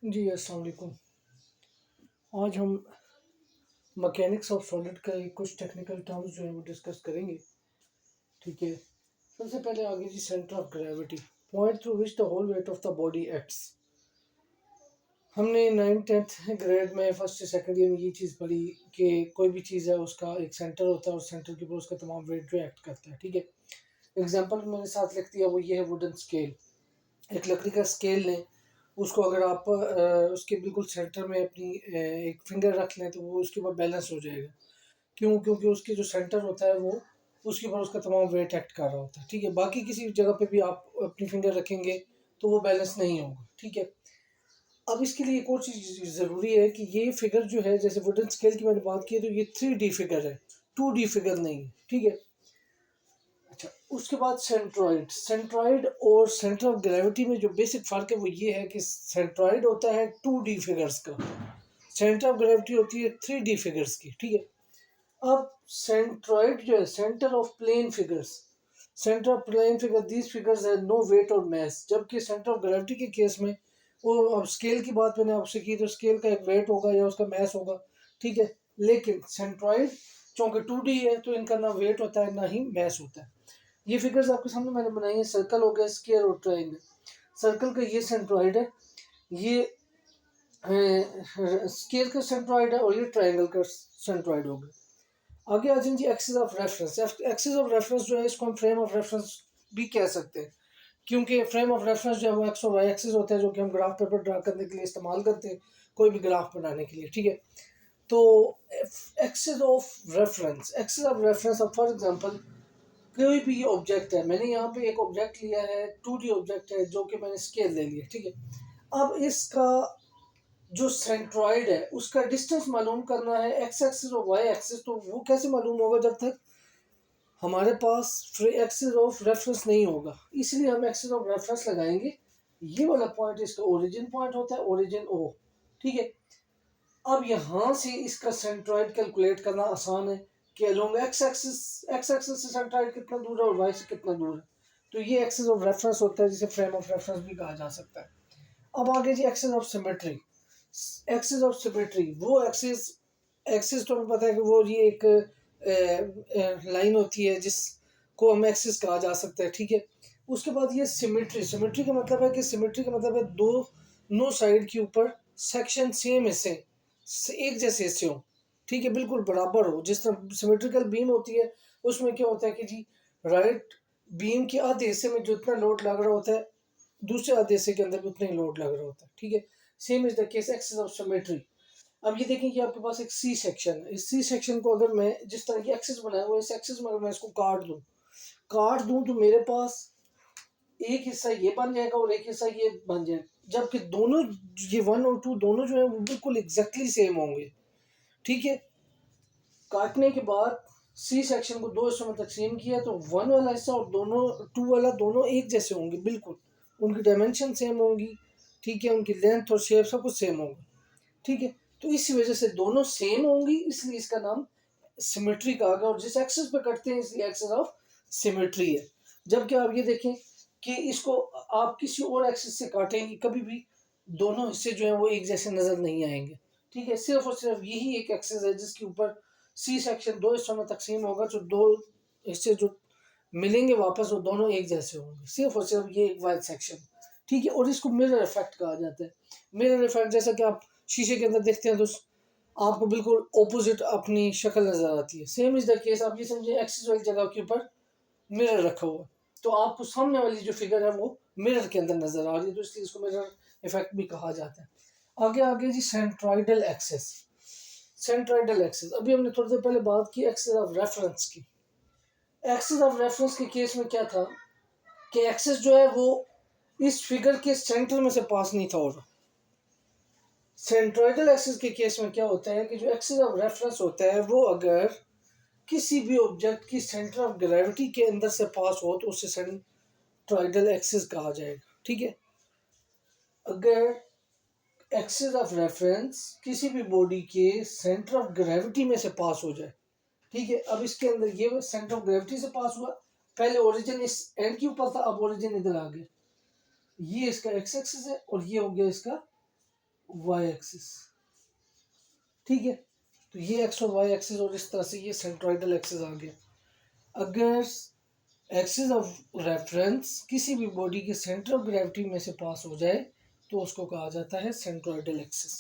जी, अस्सलाम वालेकुम। आज हम मैकेनिक्स ऑफ सॉलिड का कुछ टेक्निकल टर्म्स जो है वो डिस्कस करेंगे। ठीक है। सबसे पहले आगे जी centre of gravity, point through which the whole weight of the body acts. हमने 9th 10th ग्रेड में फर्स्ट से सेकंड ईयर में ये चीज़ पढ़ी कि कोई भी चीज़ है उसका एक सेंटर होता है और सेंटर के ऊपर उसका तमाम वेट जो एक्ट करता है। ठीक है। एग्जाम्पल मेरे साथ लिख दिया, वो ये है वुडन स्केल। एक लकड़ी का स्केल लें, उसको अगर आप उसके बिल्कुल सेंटर में अपनी एक फिंगर रख लें तो वो उसके ऊपर बैलेंस हो जाएगा। क्यों? क्योंकि उसके जो सेंटर होता है वो उसके ऊपर उसका तमाम वेट एक्ट कर रहा होता है। ठीक है। बाकी किसी जगह पे भी आप अपनी फिंगर रखेंगे तो वो बैलेंस नहीं होगा। ठीक है। अब इसके लिए एक और चीज़ ज़रूरी है कि ये फिगर जो है, जैसे वुडन स्केल की मैंने बात की है, तो ये 3D फिगर है, 2D फिगर नहीं है। ठीक है। अच्छा, उसके बाद सेंट्रॉइड। सेंट्रॉइड और सेंटर ऑफ ग्रेविटी में जो बेसिक फ़र्क है वो ये है कि सेंट्रॉइड होता है 2D फिगर्स का, सेंटर ऑफ ग्रेविटी होती है 3D फिगर्स की। ठीक है। अब सेंट्रॉइड जो है centre of plane figures, centre of plane figure these figures है नो वेट और मैस। जबकि सेंटर ऑफ ग्रेविटी के केस में वो, अब स्केल की बात मैंने आपसे की तो स्केल का एक वेट होगा या उसका मैस होगा। ठीक है। लेकिन सेंट्रॉइड चूंकि 2D है तो इनका ना वेट होता है ना ही मैस होता है। ये फिगर्स आपके सामने मैंने बनाई है, सर्कल हो गया, स्क्वायर और ट्रायंगल। सर्कल का ये सेंट्रॉइड है, ये स्क्वायर का सेंट्रॉइड है और ये ट्रायंगल का सेंट्रॉइड हो गया। आगे आ जाए जी axis of reference. Axis of reference जो है इसको हम फ्रेम ऑफ रेफरेंस भी कह सकते हैं, क्योंकि फ्रेम ऑफ रेफरेंस जो है वो एक्स और वाई एक्सिस होता है जो कि हम ग्राफ पेपर ड्रा करने के लिए इस्तेमाल करते हैं, कोई भी ग्राफ बनाने के लिए। ठीक है। तो axis of reference, axis of reference, अब फॉर एग्जांपल कोई भी ऑब्जेक्ट है, मैंने यहाँ पे एक ऑब्जेक्ट लिया है, 2D ऑब्जेक्ट है जो कि मैंने स्केल ले लिया। ठीक है। अब इसका जो सेंट्रॉइड है उसका डिस्टेंस मालूम करना है, एक्स एक्सिस और वाई एक्सिस। तो वो कैसे मालूम होगा जब तक हमारे पास एक्सिस ऑफ रेफरेंस नहीं होगा, इसलिए हम एक्सिस ऑफ रेफरेंस लगाएंगे। ये वाला पॉइंट इसका ओरिजिन पॉइंट होता है, ओरिजिन ओ। ठीक है। अब यहाँ से इसका सेंट्रॉइड कैलकुलेट करना आसान है कि अलोंग एक्स एक्सिस से सेंट्रॉइड कितना दूर है और वाई से कितना दूर है। तो ये एक्सिस ऑफ रेफरेंस होता है जिसे फ्रेम ऑफ रेफरेंस भी कहा जा सकता है। अब आगे जी axis of symmetry. Axis of symmetry वो एक्सिस, एक्सिस तो हमें पता है कि वो ये एक लाइन होती है जिसको हम एक्सिस कहा जा सकता है। ठीक है। उसके बाद ये सिमेट्री। सिमेट्री का मतलब है कि सिमेट्री का मतलब है दो नो साइड के ऊपर सेक्शन सेम हिस्से एक जैसे हिस्से हो। ठीक है, बिल्कुल बराबर हो। जिस तरह सिमेट्रिकल बीम होती है उसमें क्या होता है कि जी राइट बीम के आधे हिस्से में जितना लोड लग रहा होता है दूसरे आधे हिस्से के अंदर भी उतना ही लोड लग रहा होता है। ठीक है। Same is the case axis of symmetry. अब ये देखें कि आपके पास एक सी सेक्शन है, इस सी सेक्शन को अगर मैं जिस तरह की एक्सिस बनाया हुआ है इस एक्सिस में अगर मैं इसको काट दूं तो मेरे पास एक हिस्सा ये बन जाएगा और एक हिस्सा ये बन जाएगा, जबकि दोनों, ये 1 और 2 दोनों जो है वो बिल्कुल एग्जैक्टली सेम होंगे। ठीक है। काटने के बाद सी सेक्शन को दो हिस्सों में तकसीम किया तो 1 वाला हिस्सा और दोनों 2 वाला दोनों एक जैसे होंगे, बिल्कुल उनकी डायमेंशन सेम होंगी। ठीक है। उनकी लेंथ और शेप सब कुछ सेम होगा। ठीक है। तो इसी वजह से दोनों सेम होंगी, इसलिए इसका नाम सिमेट्री कहा गया और जिस एक्सिस पे कटते हैं इसलिए एक्सिस ऑफ सिमेट्री है। जबकि आप ये देखें कि इसको आप किसी और एक्सिस से काटेंगे कभी भी दोनों हिस्से जो हैं वो एक जैसे नजर नहीं आएंगे। ठीक है। सिर्फ और सिर्फ यही एक एक्सिस है जिसके ऊपर सी सेक्शन दो हिस्सों में तकसीम होगा, जो दो हिस्से जो मिलेंगे वापस वो दोनों एक जैसे होंगे, सिर्फ और सिर्फ ये एक वाइड सेक्शन। ठीक है। और इसको मिरर इफेक्ट कहा जाता है। मिरर इफेक्ट जैसा कि आप शीशे के अंदर देखते हैं तो आपको बिल्कुल ऑपोजिट अपनी शक्ल नजर आती है। सेम इज द केस, आप ये समझे एक्सिस वाली जगह के ऊपर मिरर रखा हुआ है तो आपको सामने वाली जो फिगर है वो मिरर के अंदर नजर आ रही है, तो इसलिए इसको मिरर इफेक्ट भी कहा जाता है। आगे आगे जी सेंट्रॉइडल एक्सिस। सेंट्रॉइडल एक्सिस अभी हमने थोड़ी देर पहले बात की एक्सिस ऑफ रेफरेंस की। एक्सिस ऑफ रेफरेंस के केस में क्या था कि एक्सिस जो है वो इस फिगर के सेंटर में से पास नहीं था हो रहा। सेंट्रोइडल एक्सिस के केस में क्या होता है कि जो एक्सिस ऑफ रेफरेंस होता है वो अगर किसी भी ऑब्जेक्ट की सेंटर ऑफ ग्रेविटी के अंदर से पास हो तो उसे सेंट्रोइडल एक्सिस कहा जाएगा। ठीक है। अगर एक्सिस ऑफ रेफरेंस किसी भी बॉडी के सेंटर ऑफ ग्रेविटी में से पास हो जाए। ठीक है। अब इसके अंदर ये सेंटर ऑफ ग्रेविटी से पास हुआ, पहले ओरिजिन इस एंड के ऊपर था, अब ओरिजिन इधर आ गया। ये इसका एक्स एक्सिस है और ये हो गया इसका वाई एक्सिस। ठीक है, तो ये एक्स और वाई एक्सिस, और इस तरह से ये सेंट्रोइडल एक्सिस आ गया। अगर एक्सिस ऑफ रेफरेंस किसी भी बॉडी के सेंटर ऑफ ग्रेविटी में से पास हो जाए तो उसको कहा जाता है सेंट्रोइडल एक्सिस।